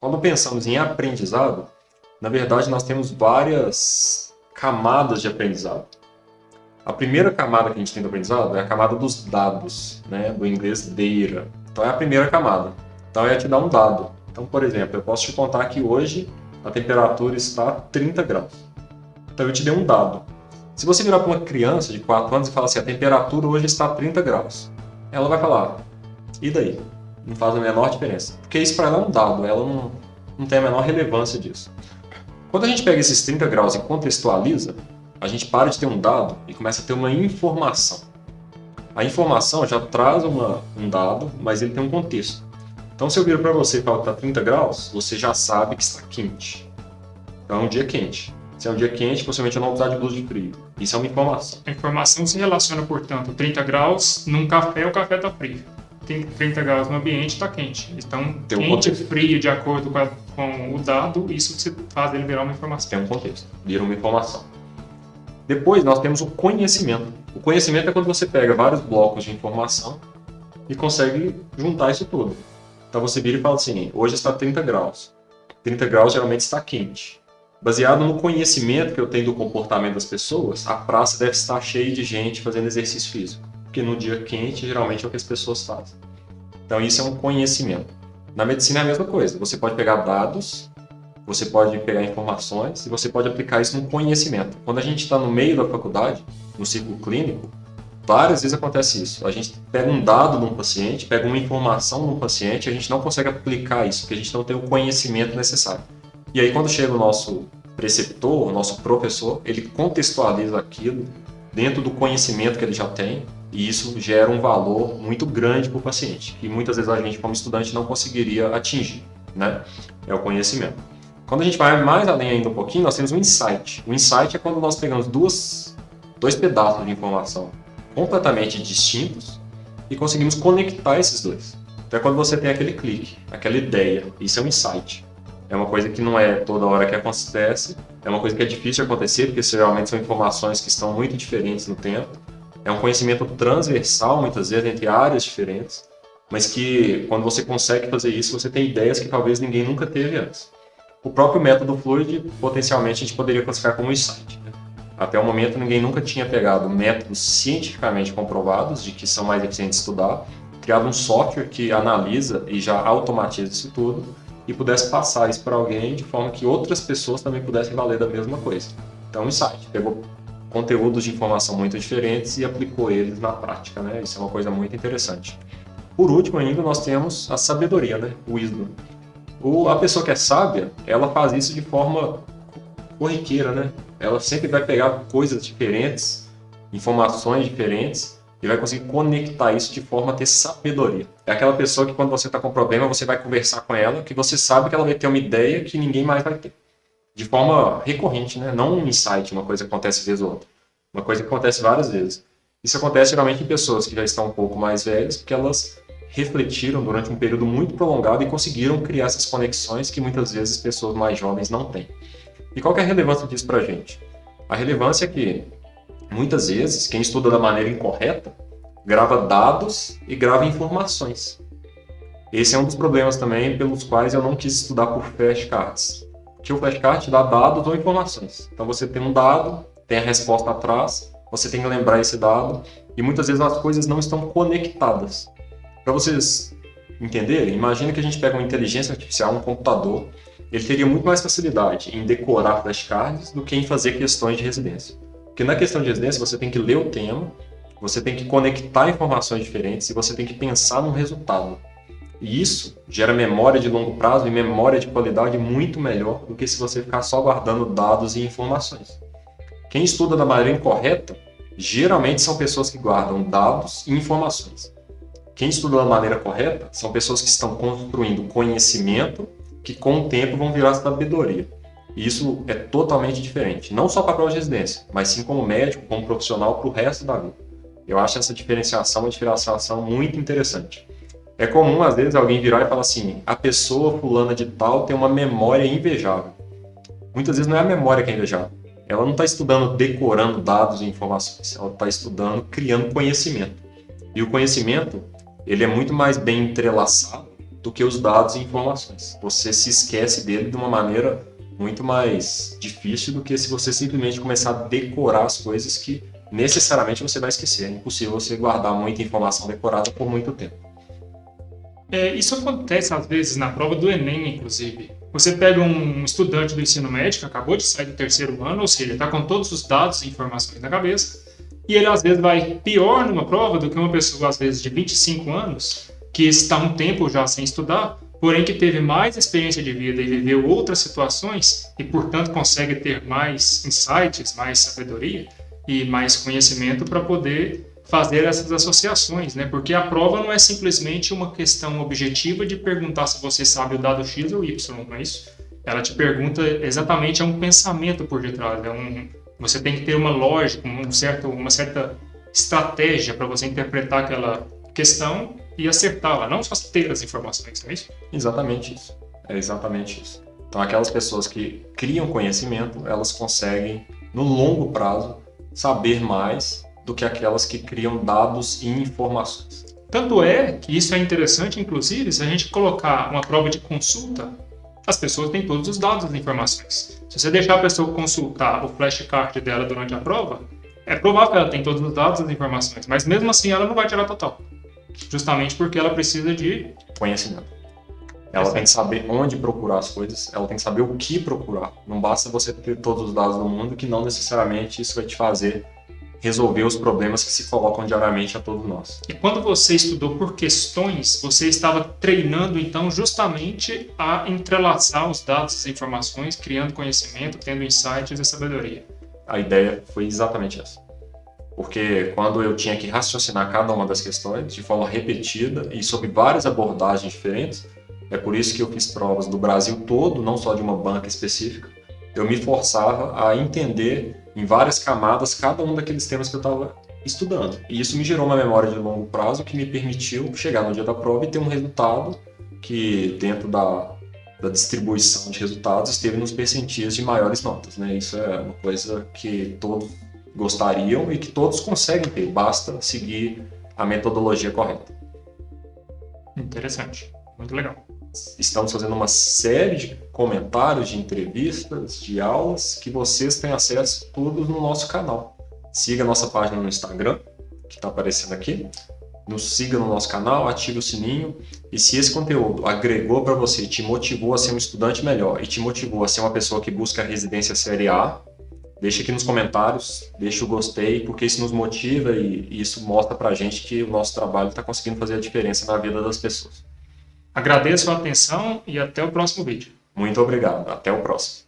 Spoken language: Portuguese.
Quando pensamos em aprendizado, na verdade nós temos várias camadas de aprendizado. A primeira camada que a gente tem do aprendizado é a camada dos dados, né? Do inglês data. Então é a primeira camada. Então é te dar um dado. Então, por exemplo, eu posso te contar que hoje a temperatura está 30 graus. Então eu te dei um dado. Se você virar para uma criança de 4 anos e falar assim, a temperatura hoje está 30 graus, ela vai falar, e daí? Não faz a menor diferença. Porque isso para ela é um dado, ela não tem a menor relevância disso. Quando a gente pega esses 30 graus e contextualiza, a gente para de ter um dado e começa a ter uma informação. A informação já traz um dado, mas ele tem um contexto. Então, se eu viro para você e falo que está 30 graus, você já sabe que está quente. Então, é um dia quente. Se é um dia quente, possivelmente eu não vou precisar de blusa de frio. Isso é uma informação. A informação se relaciona, portanto, 30 graus num café, o café está frio. Tem 30 graus no ambiente, está quente. Então, Tem um quente e contexto. frio, de acordo com o dado, isso faz ele virar uma informação. Tem um contexto. Vira uma informação. Depois, nós temos o conhecimento. O conhecimento é quando você pega vários blocos de informação e consegue juntar isso tudo. Então, você vira e fala assim, hoje está 30 graus. 30 graus geralmente está quente. Baseado no conhecimento que eu tenho do comportamento das pessoas, a praça deve estar cheia de gente fazendo exercício físico. Porque no dia quente, geralmente é o que as pessoas fazem. Então, isso é um conhecimento. Na medicina é a mesma coisa. Você pode pegar dados, você pode pegar informações e você pode aplicar isso no conhecimento. Quando a gente está no meio da faculdade, no ciclo clínico, várias vezes acontece isso. A gente pega um dado de um paciente, pega uma informação de um paciente, e a gente não consegue aplicar isso, porque a gente não tem o conhecimento necessário. E aí, quando chega o nosso preceptor, o nosso professor, ele contextualiza aquilo dentro do conhecimento que ele já tem, e isso gera um valor muito grande para o paciente, que muitas vezes a gente, como estudante, não conseguiria atingir, né? É o conhecimento. Quando a gente vai mais além ainda um pouquinho, nós temos um insight. O insight é quando nós pegamos dois pedaços de informação completamente distintos e conseguimos conectar esses dois. Então é quando você tem aquele clique, aquela ideia. Isso é um insight. É uma coisa que não é toda hora que acontece, é uma coisa que é difícil de acontecer, porque geralmente são informações que estão muito diferentes no tempo. É um conhecimento transversal, muitas vezes, entre áreas diferentes, mas que, quando você consegue fazer isso, você tem ideias que talvez ninguém nunca teve antes. O próprio método Fluid, potencialmente, a gente poderia classificar como insight, né? Até o momento, ninguém nunca tinha pegado métodos cientificamente comprovados de que são mais eficientes de estudar, criado um software que analisa e já automatiza isso tudo, e pudesse passar isso para alguém de forma que outras pessoas também pudessem valer da mesma coisa. Então, o insight pegou conteúdos de informação muito diferentes e aplicou eles na prática, né? Isso é uma coisa muito interessante. Por último ainda, nós temos a sabedoria, né? O wisdom. A pessoa que é sábia, ela faz isso de forma corriqueira, né? Ela sempre vai pegar coisas diferentes, informações diferentes, e vai conseguir conectar isso de forma a ter sabedoria. É aquela pessoa que, quando você está com problema, você vai conversar com ela, que você sabe que ela vai ter uma ideia que ninguém mais vai ter. De forma recorrente, né? Não um insight, uma coisa que acontece vez ou outra. Uma coisa que acontece várias vezes. Isso acontece geralmente em pessoas que já estão um pouco mais velhas, porque elas refletiram durante um período muito prolongado e conseguiram criar essas conexões que muitas vezes pessoas mais jovens não têm. E qual que é a relevância disso para a gente? A relevância é que, muitas vezes, quem estuda da maneira incorreta grava dados e grava informações. Esse é um dos problemas também pelos quais eu não quis estudar por flashcards. Que o flashcard dá dados ou informações. Então você tem um dado, tem a resposta atrás, você tem que lembrar esse dado, e muitas vezes as coisas não estão conectadas. Para vocês entenderem, imagina que a gente pega uma inteligência artificial, um computador, ele teria muito mais facilidade em decorar flashcards do que em fazer questões de residência. Porque na questão de residência você tem que ler o tema, você tem que conectar informações diferentes e você tem que pensar num resultado. E isso gera memória de longo prazo e memória de qualidade muito melhor do que se você ficar só guardando dados e informações. Quem estuda da maneira incorreta, geralmente são pessoas que guardam dados e informações. Quem estuda da maneira correta são pessoas que estão construindo conhecimento que com o tempo vão virar sabedoria. E isso é totalmente diferente, não só para a prova de residência, mas sim como médico, como profissional para o resto da vida. Eu acho essa diferenciação uma diferenciação muito interessante. É comum, às vezes, alguém virar e falar assim, a pessoa fulana de tal tem uma memória invejável. Muitas vezes não é a memória que é invejável. Ela não está estudando decorando dados e informações, ela está estudando criando conhecimento. E o conhecimento, ele é muito mais bem entrelaçado do que os dados e informações. Você se esquece dele de uma maneira muito mais difícil do que se você simplesmente começar a decorar as coisas que necessariamente você vai esquecer. É impossível você guardar muita informação decorada por muito tempo. Isso acontece às vezes na prova do Enem, inclusive. Você pega um estudante do ensino médio que acabou de sair do terceiro ano, ou seja, está com todos os dados e informações na cabeça, e ele às vezes vai pior numa prova do que uma pessoa, às vezes, de 25 anos, que está um tempo já sem estudar, porém que teve mais experiência de vida e viveu outras situações e, portanto, consegue ter mais insights, mais sabedoria e mais conhecimento para poder fazer essas associações, né? Porque a prova não é simplesmente uma questão objetiva de perguntar se você sabe o dado X ou Y, não é isso? Ela te pergunta exatamente, é um pensamento por detrás, você tem que ter uma lógica, uma certa estratégia para você interpretar aquela questão e acertá-la, não só ter as informações, não é isso? Exatamente isso. É exatamente isso. Então, aquelas pessoas que criam conhecimento, elas conseguem, no longo prazo, saber mais do que aquelas que criam dados e informações. Tanto é que isso é interessante, inclusive, se a gente colocar uma prova de consulta, as pessoas têm todos os dados e informações. Se você deixar a pessoa consultar o flashcard dela durante a prova, é provável que ela tenha todos os dados e as informações, mas mesmo assim ela não vai tirar total. Justamente porque ela precisa de conhecimento. Ela tem que saber onde procurar as coisas, ela tem que saber o que procurar. Não basta você ter todos os dados do mundo, que não necessariamente isso vai te fazer resolver os problemas que se colocam diariamente a todos nós. E quando você estudou por questões, você estava treinando então justamente a entrelaçar os dados e as informações, criando conhecimento, tendo insights e sabedoria. A ideia foi exatamente essa. Porque quando eu tinha que raciocinar cada uma das questões de forma repetida e sob várias abordagens diferentes, é por isso que eu fiz provas do Brasil todo, não só de uma banca específica. Eu me forçava a entender em várias camadas cada um daqueles temas que eu estava estudando. E isso me gerou uma memória de longo prazo que me permitiu chegar no dia da prova e ter um resultado que, dentro da distribuição de resultados, esteve nos percentis de maiores notas, né? Isso é uma coisa que todos gostariam e que todos conseguem ter, basta seguir a metodologia correta. Interessante, muito legal. Estamos fazendo uma série de comentários, de entrevistas, de aulas que vocês têm acesso todos no nosso canal. Siga a nossa página no Instagram, que está aparecendo aqui. Nos siga no nosso canal, ative o sininho. E se esse conteúdo agregou para você, te motivou a ser um estudante melhor e te motivou a ser uma pessoa que busca a residência série A, deixe aqui nos comentários, deixe o gostei, porque isso nos motiva e isso mostra para a gente que o nosso trabalho está conseguindo fazer a diferença na vida das pessoas. Agradeço a atenção e até o próximo vídeo. Muito obrigado. Até o próximo.